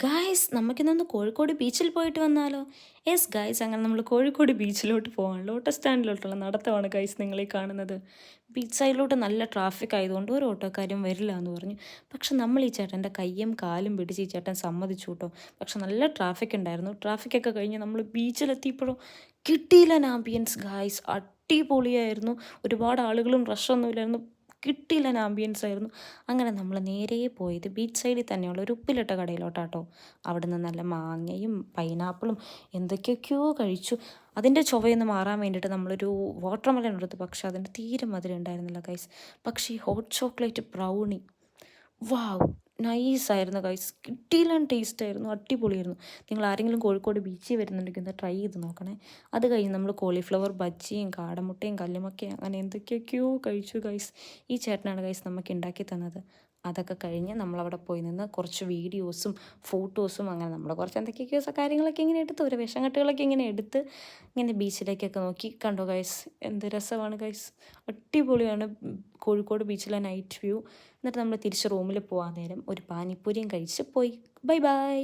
Guys നമുക്കിന്നൊന്ന് Kozhikode ബീച്ചിൽ പോയിട്ട് വന്നാലോ? യെസ് ഗായ്സ്, അങ്ങനെ നമ്മൾ കോഴിക്കോട് ബീച്ചിലോട്ട് പോവാണ്. ലോട്ടസ് സ്റ്റാൻഡിലോട്ടുള്ള നടത്തമാണ് ഗായ്സ് നിങ്ങളീ കാണുന്നത്. ബീച്ച് സൈഡിലോട്ട് നല്ല ട്രാഫിക് ആയതുകൊണ്ട് ഒരു ഓട്ടോക്കാരും വരില്ല എന്ന് പറഞ്ഞു. പക്ഷെ നമ്മൾ ഈ ചേട്ടൻ്റെ കയ്യും കാലും പിടിച്ച് ഈ ചേട്ടൻ സമ്മതിച്ചു കേട്ടോ. പക്ഷെ നല്ല ട്രാഫിക് ഉണ്ടായിരുന്നു. ട്രാഫിക്കൊക്കെ കഴിഞ്ഞ് നമ്മൾ ബീച്ചിലെത്തിയപ്പോഴും കിട്ടിയില്ല ആംബിയൻസ് ഗായ്സ്. അടിപൊളിയായിരുന്നു. ഒരുപാട് ആളുകളും റഷൊന്നുമില്ലായിരുന്നു. കിട്ടിയില്ല ആംബിയൻസ് ആയിരുന്നു. അങ്ങനെ നമ്മൾ നേരെ പോയത് ബീച്ച് സൈഡിൽ തന്നെയുള്ള ഒരു ഉപ്പിലിട്ട കടയിലോട്ടാട്ടോ. അവിടെ നിന്ന് നല്ല മാങ്ങയും പൈനാപ്പിളും എന്തൊക്കെയൊക്കെയോ കഴിച്ചു. അതിൻ്റെ ചുവയൊന്ന് മാറാൻ വേണ്ടിയിട്ട് നമ്മളൊരു വാട്ടർ മെലൺ എടുത്തു. പക്ഷെ അതിൻ്റെ തീരെ മധുരം ഉണ്ടായിരുന്നില്ല ഗൈസ്. പക്ഷേ ഈ ഹോട്ട് ചോക്ലേറ്റ് ബ്രൗണി, വാവ്, നൈസായിരുന്നു ഗൈസ്. കിട്ടിയില്ലാൻ ടേസ്റ്റ് ആയിരുന്നു, അടിപൊളിയായിരുന്നു. നിങ്ങൾ ആരെങ്കിലും കോഴിക്കോട് ബീച്ചിൽ വരുന്നുണ്ടെങ്കിൽ ഒന്ന് ട്രൈ ചെയ്ത് നോക്കണേ. അത് കഴിഞ്ഞ് നമ്മൾ കോളിഫ്ലവർ ബജ്ജിയും കാടമുട്ടയും കല്ലുമക്കയും അങ്ങനെ എന്തൊക്കെയൊക്കെയോ കഴിച്ചു ഗൈസ്. ഈ ചേട്ടനാണ് ഗൈസ് നമുക്ക് ഉണ്ടാക്കി തന്നത്. അതൊക്കെ കഴിഞ്ഞ് നമ്മളവിടെ പോയി നിന്ന് കുറച്ച് വീഡിയോസും ഫോട്ടോസും അങ്ങനെ നമ്മൾ കുറച്ച് എന്തൊക്കെയൊക്കെയോ കാര്യങ്ങളൊക്കെ ഇങ്ങനെ എടുത്ത് ഒരു വിഷങ്ങട്ടുകളൊക്കെ ഇങ്ങനെ എടുത്ത് ഇങ്ങനെ ബീച്ചിലേക്കൊക്കെ നോക്കി കണ്ടോ ഗൈസ്. എന്ത് രസമാണ് ഗൈസ്, അടിപൊളിയാണ് കോഴിക്കോട് ബീച്ചിലെ നൈറ്റ് വ്യൂ. എന്നിട്ട് നമ്മൾ തിരിച്ച് റൂമിൽ പോകാൻ നേരം ഒരു പാനിപ്പൂരിയും കഴിച്ച് പോയി. Bye bye.